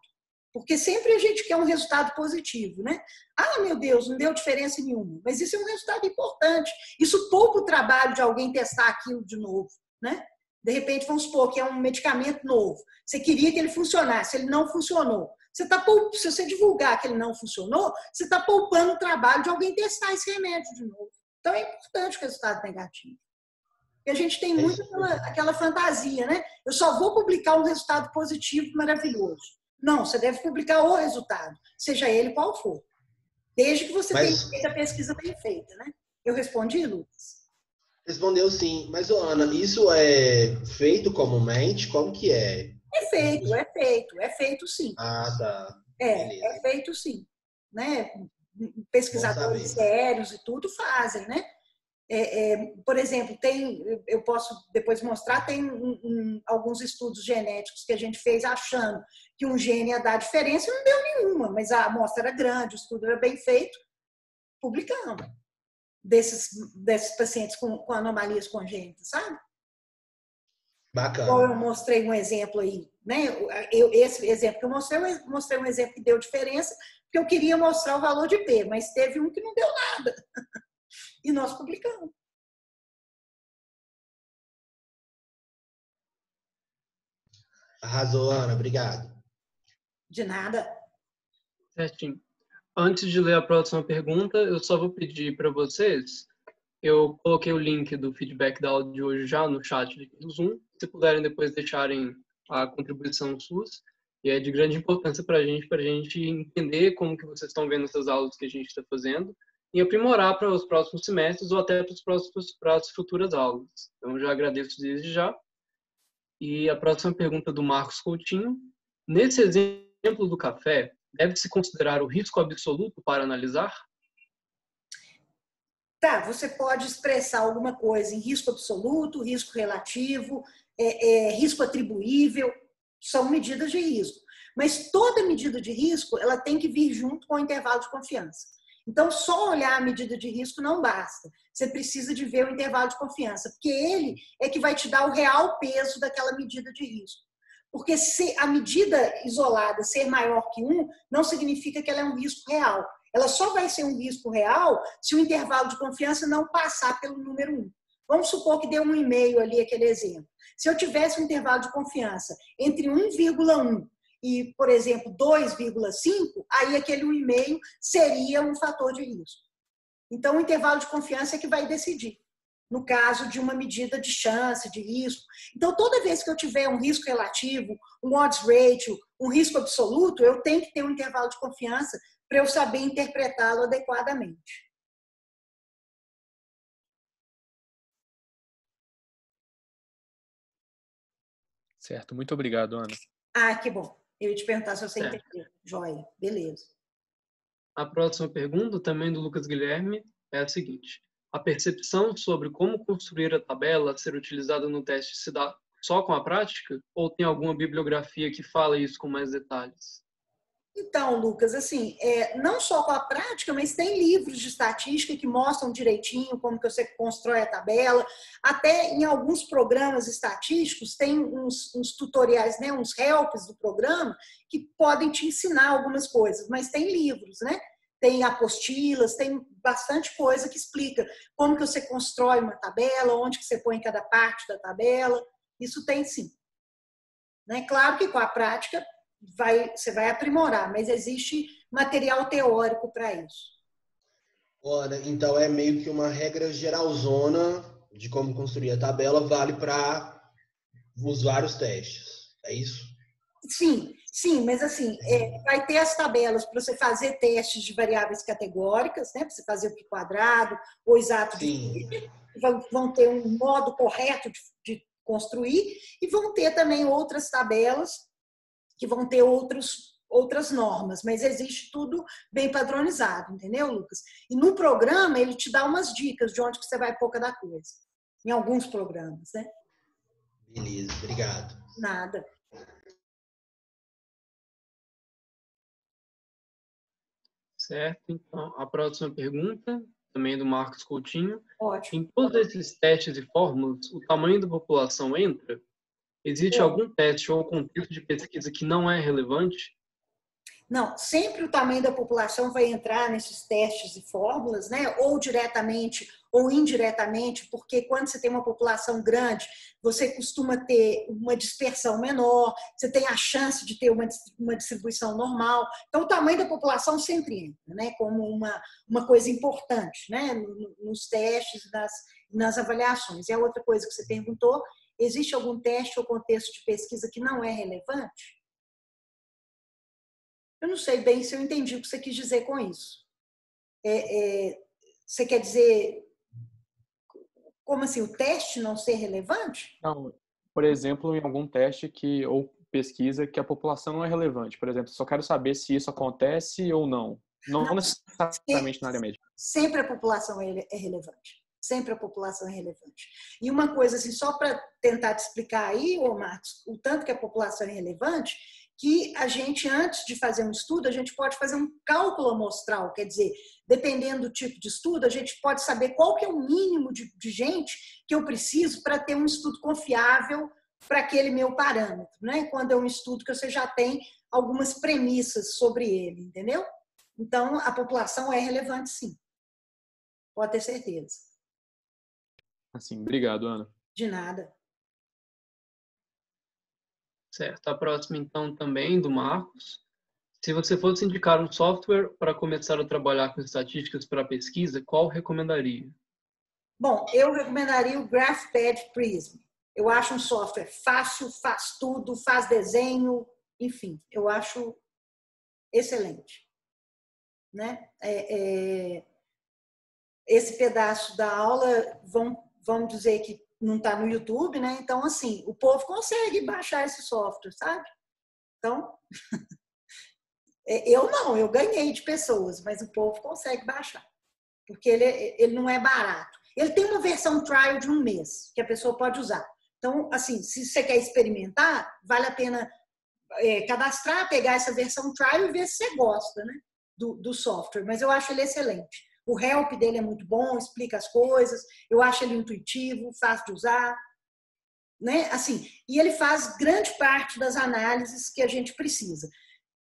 Porque sempre a gente quer um resultado positivo, né? Ah, meu Deus, não deu diferença nenhuma. Mas isso é um resultado importante. Isso poupa o trabalho de alguém testar aquilo de novo, né? De repente, vamos supor que é um medicamento novo. Você queria que ele funcionasse, ele não funcionou. Se você divulgar que ele não funcionou, você está poupando o trabalho de alguém testar esse remédio de novo. Então, é importante o resultado negativo. E a gente tem muito aquela fantasia, né? Eu só vou publicar um resultado positivo maravilhoso. Não, você deve publicar o resultado, seja ele qual for. Desde que você tenha feito a pesquisa bem feita, né? Eu respondi, Lucas? Respondeu sim. Mas, Ana, isso é feito comumente? Como que é? É feito sim. Ah, tá. É feito sim. Né? Pesquisadores sérios e tudo fazem, né? Por exemplo, eu posso depois mostrar, tem alguns estudos genéticos que a gente fez achando que um gene ia dar diferença e não deu nenhuma, mas a amostra era grande, o estudo era bem feito, publicamos desses pacientes com anomalias congênitas, sabe? Bacana. Ou eu mostrei um exemplo aí, né? Esse exemplo que eu mostrei um exemplo que deu diferença, porque eu queria mostrar o valor de P, mas teve um que não deu nada. E nós publicamos. Arrasou, Ana. Obrigado. De nada. Certinho. Antes de ler a próxima pergunta, eu só vou pedir para vocês, eu coloquei o link do feedback da aula de hoje já no chat do Zoom, se puderem depois deixarem a contribuição suas, e é de grande importância para a gente entender como que vocês estão vendo essas aulas que a gente está fazendo, e aprimorar para os próximos semestres ou até para as futuras aulas. Então, já agradeço desde já. E a próxima pergunta do Marcos Coutinho. Nesse exemplo do café, deve-se considerar o risco absoluto para analisar? Tá, você pode expressar alguma coisa em risco absoluto, risco relativo, risco atribuível, são medidas de risco. Mas toda medida de risco, ela tem que vir junto com o intervalo de confiança. Então, só olhar a medida de risco não basta. Você precisa de ver o intervalo de confiança, porque ele é que vai te dar o real peso daquela medida de risco. Porque se a medida isolada ser maior que 1, não significa que ela é um risco real. Ela só vai ser um risco real se o intervalo de confiança não passar pelo número 1. Vamos supor que deu 1,5 ali, aquele exemplo. Se eu tivesse um intervalo de confiança entre 1,1 e, por exemplo, 2,5, aí aquele 1,5 seria um fator de risco. Então, o intervalo de confiança é que vai decidir, no caso de uma medida de chance, de risco. Então, toda vez que eu tiver um risco relativo, um odds ratio, um risco absoluto, eu tenho que ter um intervalo de confiança para eu saber interpretá-lo adequadamente. Certo, muito obrigado, Ana. Que bom. Eu ia te perguntar se você entendeu. Joia, beleza. A próxima pergunta, também do Lucas Guilherme, é a seguinte. A percepção sobre como construir a tabela a ser utilizada no teste se dá só com a prática? Ou tem alguma bibliografia que fala isso com mais detalhes? Então, Lucas, assim, não só com a prática, mas tem livros de estatística que mostram direitinho como que você constrói a tabela. Até em alguns programas estatísticos tem uns tutoriais, né, uns helps do programa que podem te ensinar algumas coisas, mas tem livros, né? Tem apostilas, tem bastante coisa que explica como que você constrói uma tabela, onde que você põe cada parte da tabela. Isso tem sim. Né? Claro que com a prática você vai aprimorar, mas existe material teórico para isso. Olha, então é meio que uma regra geralzona de como construir a tabela, vale para os vários testes, é isso? Sim, mas assim, vai ter as tabelas para você fazer testes de variáveis categóricas, né? Para você fazer o pi quadrado, ou exato de Fisher, vão ter um modo correto de construir, e vão ter também outras tabelas que vão ter outras normas, mas existe tudo bem padronizado, entendeu, Lucas? E no programa ele te dá umas dicas de onde que você vai pôr cada coisa, em alguns programas, né? Beleza, obrigado. Nada. Certo, então a próxima pergunta, também do Marcos Coutinho. Ótimo. Em todos esses testes e fórmulas, o tamanho da população entra? Existe algum teste ou contexto de pesquisa que não é relevante? Não, sempre o tamanho da população vai entrar nesses testes e fórmulas, né? Ou diretamente ou indiretamente, porque quando você tem uma população grande, você costuma ter uma dispersão menor, você tem a chance de ter uma distribuição normal. Então, o tamanho da população sempre entra, né? Como uma coisa importante, né? Nos testes, nas avaliações. E a outra coisa que você perguntou, existe algum teste ou contexto de pesquisa que não é relevante? Eu não sei bem se eu entendi o que você quis dizer com isso. Você quer dizer, como assim, o teste não ser relevante? Não, por exemplo, em algum teste ou pesquisa que a população não é relevante. Por exemplo, só quero saber se isso acontece ou não. Não necessariamente na área médica. Sempre a população é relevante. Sempre a população é relevante. E uma coisa, assim, só para tentar te explicar aí, Marcos, o tanto que a população é relevante, que a gente, antes de fazer um estudo, a gente pode fazer um cálculo amostral, quer dizer, dependendo do tipo de estudo, a gente pode saber qual que é o mínimo de gente que eu preciso para ter um estudo confiável para aquele meu parâmetro, né? Quando é um estudo que você já tem algumas premissas sobre ele, entendeu? Então, a população é relevante, sim. Pode ter certeza. Assim, obrigado, Ana. De nada. Certo. A próxima, então, também do Marcos. Se você fosse indicar um software para começar a trabalhar com estatísticas para pesquisa, qual recomendaria? Bom, eu recomendaria o GraphPad Prism. Eu acho um software fácil, faz tudo, faz desenho, enfim, eu acho excelente. Né? Esse pedaço da aula, vamos dizer que não está no YouTube, né? Então, assim, o povo consegue baixar esse software, sabe? Então, eu ganhei de pessoas, mas o povo consegue baixar, porque ele não é barato. Ele tem uma versão trial de 1 mês, que a pessoa pode usar. Então, assim, se você quer experimentar, vale a pena cadastrar, pegar essa versão trial e ver se você gosta, né, do software. Mas eu acho ele excelente. O help dele é muito bom, explica as coisas, eu acho ele intuitivo, fácil de usar. né? Assim, e ele faz grande parte das análises que a gente precisa.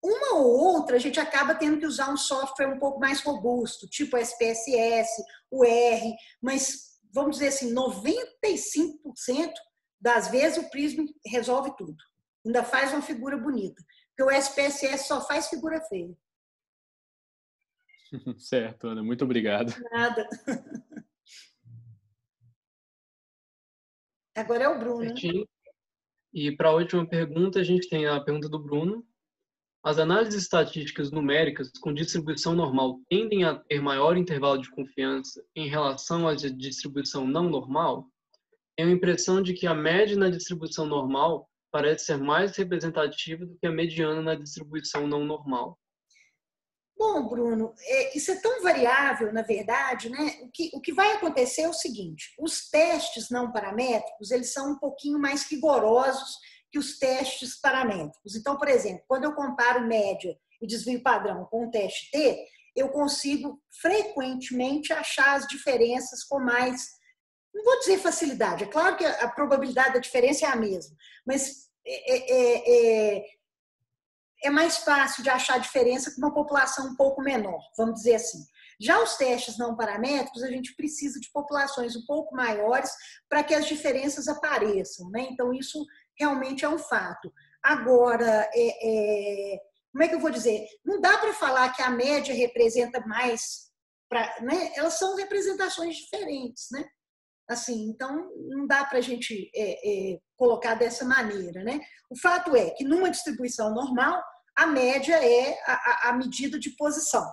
Uma ou outra, a gente acaba tendo que usar um software um pouco mais robusto, tipo SPSS, o R, mas vamos dizer assim, 95% das vezes o Prism resolve tudo. Ainda faz uma figura bonita. Porque o SPSS só faz figura feia. Certo, Ana, muito obrigado. Nada. Agora é o Bruno. Certinho. E para a última pergunta, a gente tem a pergunta do Bruno. As análises estatísticas numéricas com distribuição normal tendem a ter maior intervalo de confiança em relação à distribuição não normal? Tenho a impressão de que a média na distribuição normal parece ser mais representativa do que a mediana na distribuição não normal. Bom, Bruno, isso é tão variável, na verdade, né? O que vai acontecer é o seguinte, os testes não paramétricos, eles são um pouquinho mais rigorosos que os testes paramétricos. Então, por exemplo, quando eu comparo média e desvio padrão com o teste T, eu consigo frequentemente achar as diferenças com mais, não vou dizer facilidade, é claro que a probabilidade da diferença é a mesma, mas é mais fácil de achar diferença com uma população um pouco menor, vamos dizer assim. Já os testes não paramétricos, a gente precisa de populações um pouco maiores para que as diferenças apareçam, né? Então, isso realmente é um fato. Agora, como é que eu vou dizer? Não dá para falar que a média representa mais, né? Elas são representações diferentes, né? Assim, então, não dá para a gente colocar dessa maneira, né? O fato é que numa distribuição normal, a média é a medida de posição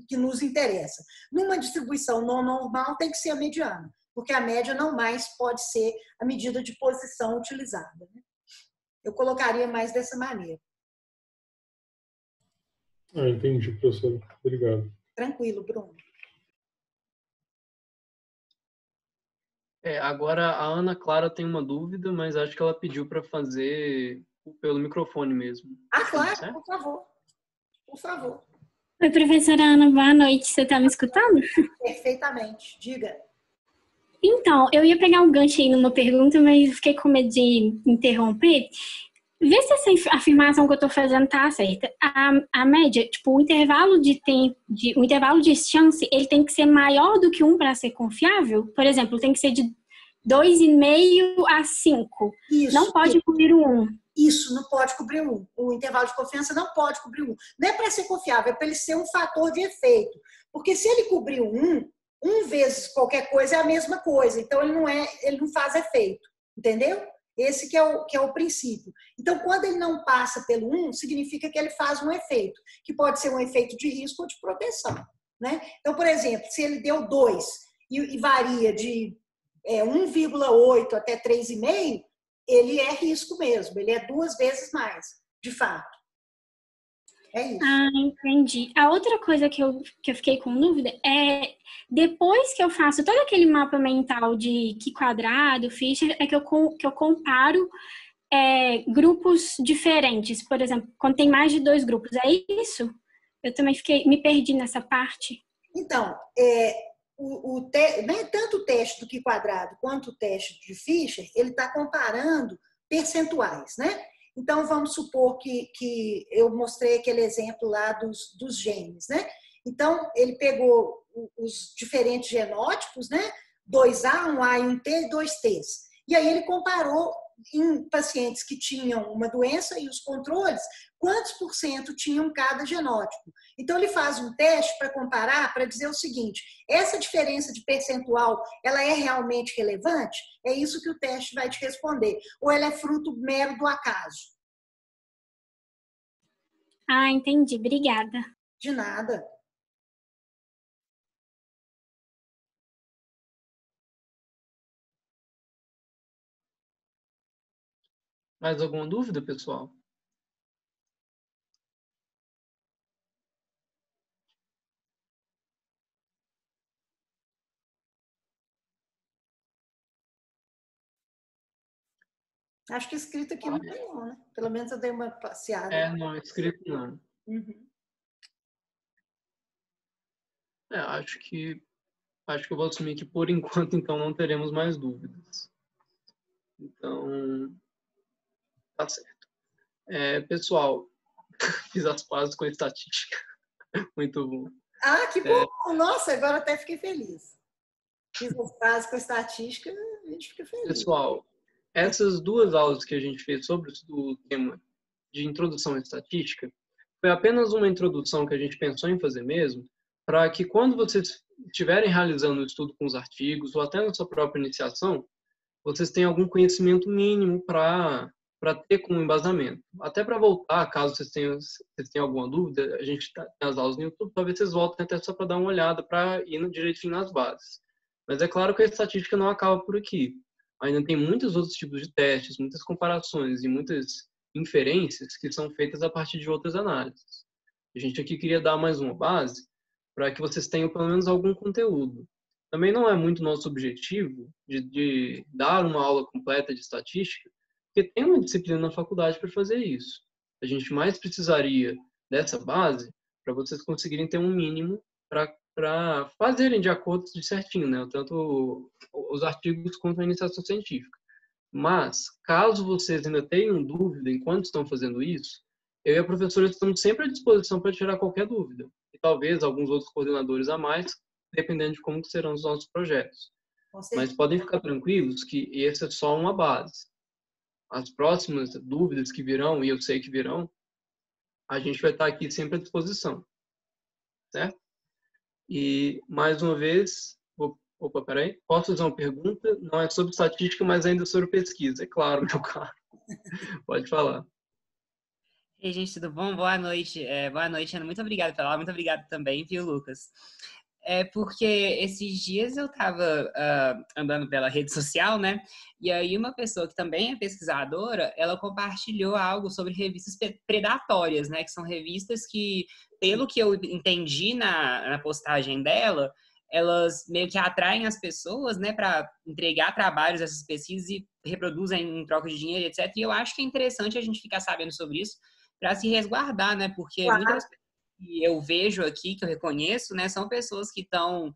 que nos interessa. Numa distribuição não normal, tem que ser a mediana, porque a média não mais pode ser a medida de posição utilizada, né? Eu colocaria mais dessa maneira. Entendi, professor. Obrigado. Tranquilo, Bruno. Agora a Ana Clara tem uma dúvida, mas acho que ela pediu para fazer pelo microfone mesmo. Claro, por favor. Por favor. Oi, professora Ana, boa noite. Você está me escutando? Perfeitamente. Diga. Então, eu ia pegar um gancho aí numa pergunta, mas fiquei com medo de interromper. Vê se essa afirmação que eu estou fazendo está certa. A média, tipo, o intervalo de tempo, o intervalo de chance, ele tem que ser maior do que 1 para ser confiável? Por exemplo, tem que ser de 2,5 a 5. Isso. Não pode cobrir o 1. Isso, não pode cobrir 1. O intervalo de confiança não pode cobrir 1. Não é para ser confiável, é para ele ser um fator de efeito. Porque se ele cobrir o 1 vezes qualquer coisa é a mesma coisa. Então, ele não faz efeito. Entendeu? Esse que é o princípio. Então, quando ele não passa pelo 1, significa que ele faz um efeito, que pode ser um efeito de risco ou de proteção, né? Então, por exemplo, se ele deu 2 e varia de 1,8 até 3,5, ele é risco mesmo, ele é 2 vezes mais, de fato. É isso. Entendi. A outra coisa que eu fiquei com dúvida é, depois que eu faço todo aquele mapa mental de Q quadrado, Fisher, é que eu comparo grupos diferentes. Por exemplo, quando tem mais de 2 grupos. É isso? Eu também me perdi nessa parte. Então, né, tanto o teste do Q quadrado quanto o teste de Fisher, ele está comparando percentuais, né? Então, vamos supor que eu mostrei aquele exemplo lá dos genes, né? Então, ele pegou os diferentes genótipos, né? 2A, 1A e 1T e 2Ts. E aí ele comparou em pacientes que tinham uma doença e os controles, quantos % tinham cada genótipo. Então, ele faz um teste para comparar, para dizer o seguinte, essa diferença de percentual, ela é realmente relevante? É isso que o teste vai te responder. Ou ela é fruto mero do acaso? Entendi. Obrigada. De nada. Mais alguma dúvida, pessoal? Acho que escrito aqui não tem não, né? Pelo menos eu dei uma passeada. Não, escrito não. Uhum. Acho que eu vou assumir que por enquanto, então, não teremos mais dúvidas. Então, tá certo. Pessoal, fiz as pazes com a estatística. Muito bom. Ah, que bom! Nossa, agora até fiquei feliz. Fiz as pazes com a estatística, a gente fica feliz. Pessoal, essas 2 aulas que a gente fez sobre o tema de introdução à estatística foi apenas uma introdução que a gente pensou em fazer mesmo, para que quando vocês estiverem realizando o estudo com os artigos ou até na sua própria iniciação, vocês tenham algum conhecimento mínimo para ter como embasamento. Até para voltar, caso vocês tenham alguma dúvida, a gente tem as aulas no YouTube, talvez vocês voltem até só para dar uma olhada, para ir direitinho nas bases. Mas é claro que a estatística não acaba por aqui. Ainda tem muitos outros tipos de testes, muitas comparações e muitas inferências que são feitas a partir de outras análises. A gente aqui queria dar mais uma base para que vocês tenham pelo menos algum conteúdo. Também não é muito nosso objetivo de dar uma aula completa de estatística, porque tem uma disciplina na faculdade para fazer isso. A gente mais precisaria dessa base para vocês conseguirem ter um mínimo para fazerem de acordo de certinho, né? Tanto os artigos quanto a iniciação científica. Mas, caso vocês ainda tenham dúvida enquanto estão fazendo isso, eu e a professora estamos sempre à disposição para tirar qualquer dúvida. E talvez alguns outros coordenadores a mais, dependendo de como serão os nossos projetos. Mas podem ficar tranquilos que essa é só uma base. As próximas dúvidas que virão, e eu sei que virão, a gente vai estar aqui sempre à disposição. Certo? E, mais uma vez, peraí, posso fazer uma pergunta? Não é sobre estatística, mas ainda sobre pesquisa. É claro, meu caro. Pode falar. Ei, gente, tudo bom? Boa noite. Boa noite, Ana. Muito obrigado pela aula. Muito obrigado também, viu, Lucas? Porque esses dias eu estava andando pela rede social, né? E aí uma pessoa que também é pesquisadora, ela compartilhou algo sobre revistas predatórias, né? Que são revistas que, pelo que eu entendi na postagem dela, elas meio que atraem as pessoas, né? Para entregar trabalhos dessas pesquisas e reproduzem em troca de dinheiro, etc. E eu acho que é interessante a gente ficar sabendo sobre isso para se resguardar, né? Porque muitas que eu vejo aqui, que eu reconheço, né, são pessoas que estão,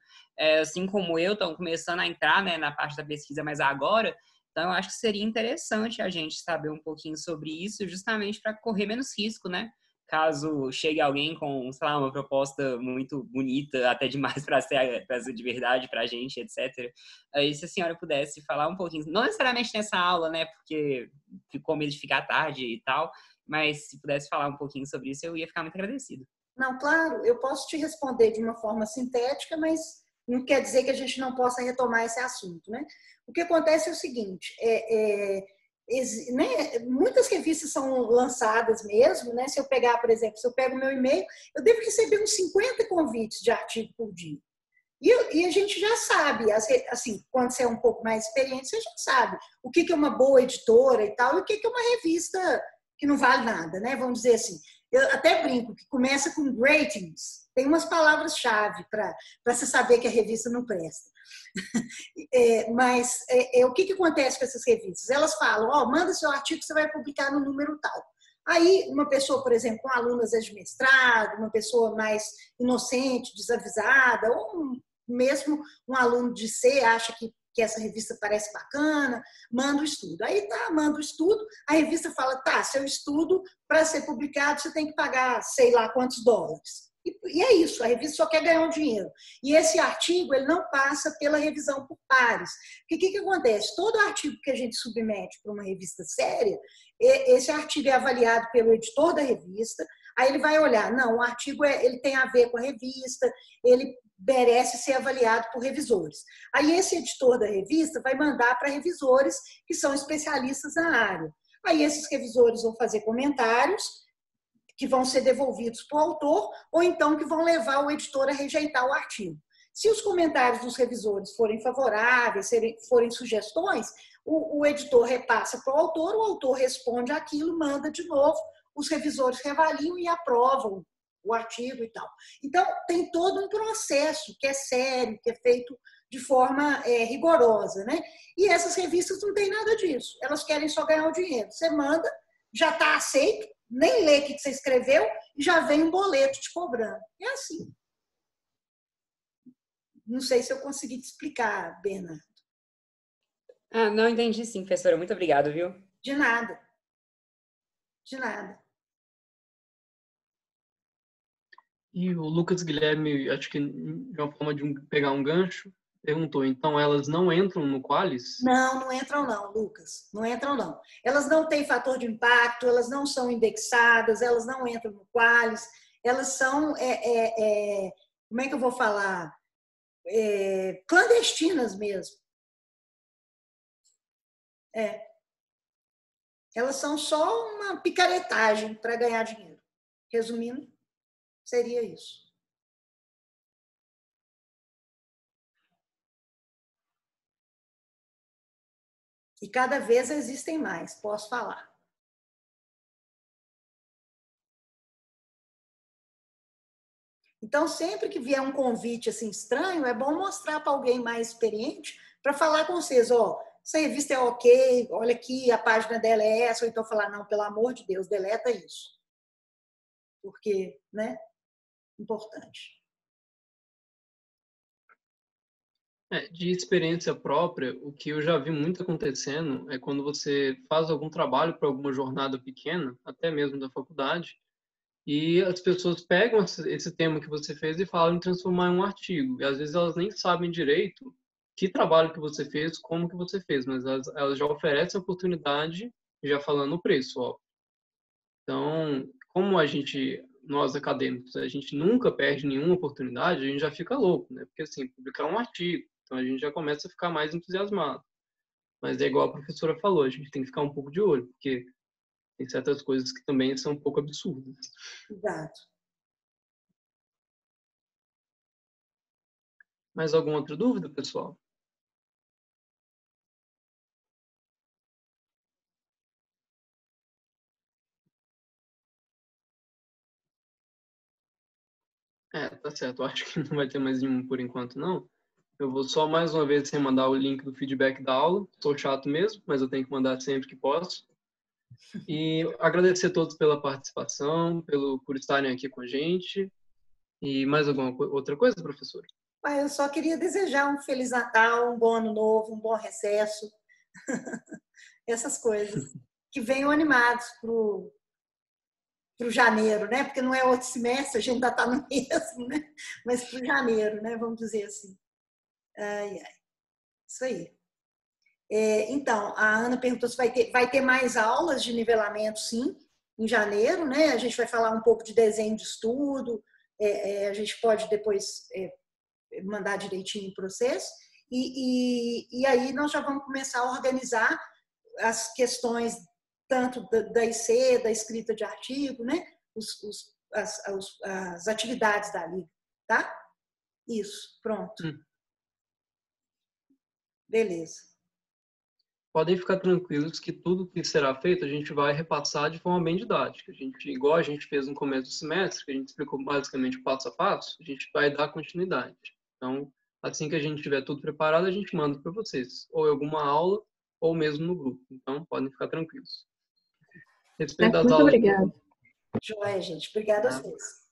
assim como eu, estão começando a entrar, né, na parte da pesquisa mais agora. Então, eu acho que seria interessante a gente saber um pouquinho sobre isso, justamente para correr menos risco, né? Caso chegue alguém com, sei lá, uma proposta muito bonita, até demais para ser de verdade para a gente, etc. Aí, se a senhora pudesse falar um pouquinho, não necessariamente nessa aula, né, porque ficou medo de ficar tarde e tal, mas se pudesse falar um pouquinho sobre isso, eu ia ficar muito agradecido. Não, claro, eu posso te responder de uma forma sintética, mas não quer dizer que a gente não possa retomar esse assunto, né? O que acontece é o seguinte, né, muitas revistas são lançadas mesmo, né? Se eu pegar, por exemplo, se eu pego o meu e-mail, eu devo receber uns 50 convites de artigo por dia. E a gente já sabe, assim, quando você é um pouco mais experiente, você já sabe o que é uma boa editora e tal, e o que é uma revista que não vale nada, né? Vamos dizer assim. Eu até brinco que começa com ratings. Tem umas palavras-chave para você saber que a revista não presta. Mas o que acontece com essas revistas? Elas falam, manda seu artigo que você vai publicar no número tal. Aí, uma pessoa, por exemplo, com alunas de mestrado, uma pessoa mais inocente, desavisada, ou mesmo um aluno de C acha que essa revista parece bacana, manda o estudo. Aí manda o estudo, a revista fala, seu estudo, para ser publicado, você tem que pagar sei lá quantos dólares. E é isso, a revista só quer ganhar um dinheiro. E esse artigo, ele não passa pela revisão por pares. O que acontece? Todo artigo que a gente submete para uma revista séria, esse artigo é avaliado pelo editor da revista, aí ele vai olhar, não, o artigo ele tem a ver com a revista, ele merece ser avaliado por revisores. Aí esse editor da revista vai mandar para revisores que são especialistas na área. Aí esses revisores vão fazer comentários que vão ser devolvidos para o autor ou então que vão levar o editor a rejeitar o artigo. Se os comentários dos revisores forem favoráveis, forem sugestões, o editor repassa para o autor responde aquilo, manda de novo, os revisores reavaliam e aprovam o artigo e tal. Então, tem todo um processo que é sério, que é feito de forma rigorosa, né? E essas revistas não têm nada disso. Elas querem só ganhar o dinheiro. Você manda, já está aceito, nem lê o que você escreveu e já vem um boleto te cobrando. É assim. Não sei se eu consegui te explicar, Bernardo. Ah, não entendi sim, professora. Muito obrigado, viu? De nada. De nada. E o Lucas Guilherme, acho que de uma forma de pegar um gancho, perguntou, então elas não entram no Qualis? Não, não entram não, Lucas. Não entram não. Elas não têm fator de impacto, elas não são indexadas, elas não entram no Qualis, elas são, como é que eu vou falar? Clandestinas mesmo. Elas são só uma picaretagem para ganhar dinheiro. Resumindo, seria isso. E cada vez existem mais, posso falar. Então, sempre que vier um convite assim estranho, é bom mostrar para alguém mais experiente para falar com vocês, ó, essa revista é ok, olha aqui, a página dela é essa, ou então falar, não, pelo amor de Deus, deleta isso. Porque, né, importante. De experiência própria, o que eu já vi muito acontecendo é quando você faz algum trabalho para alguma jornada pequena, até mesmo da faculdade, e as pessoas pegam esse tema que você fez e falam em transformar em um artigo. E às vezes elas nem sabem direito que trabalho que você fez, como que você fez, mas elas já oferecem a oportunidade, já falando o preço, ó. Então, como nós acadêmicos, a gente nunca perde nenhuma oportunidade, a gente já fica louco, né? Porque assim, publicar um artigo, então a gente já começa a ficar mais entusiasmado. Mas é igual a professora falou, a gente tem que ficar um pouco de olho, porque tem certas coisas que também são um pouco absurdas. Exato. Mais alguma outra dúvida, pessoal? Tá certo. Eu acho que não vai ter mais nenhum por enquanto, não. Eu vou só mais uma vez mandar o link do feedback da aula. Sou chato mesmo, mas eu tenho que mandar sempre que posso. E agradecer a todos pela participação, por estarem aqui com a gente. E mais alguma outra coisa, professor? Eu só queria desejar um Feliz Natal, um bom Ano Novo, um bom recesso. Essas coisas. Que venham animados para o janeiro, né? Porque não é outro semestre, a gente ainda está no mesmo, né? Mas para o janeiro, né? Vamos dizer assim. Ai, ai. Isso aí. Então, a Ana perguntou se vai ter mais aulas de nivelamento, sim, em janeiro, né? A gente vai falar um pouco de desenho de estudo, a gente pode depois mandar direitinho o processo, e aí nós já vamos começar a organizar as questões tanto da IC, da escrita de artigo, né? As atividades da Liga, tá? Isso, pronto. Beleza. Podem ficar tranquilos que tudo que será feito a gente vai repassar de forma bem didática. Igual a gente fez no começo do semestre, que a gente explicou basicamente o passo a passo, a gente vai dar continuidade. Então, assim que a gente tiver tudo preparado, a gente manda para vocês, ou em alguma aula, ou mesmo no grupo. Então, podem ficar tranquilos. Respeito das Muito aulas. obrigada. Joia, gente. Obrigada a vocês.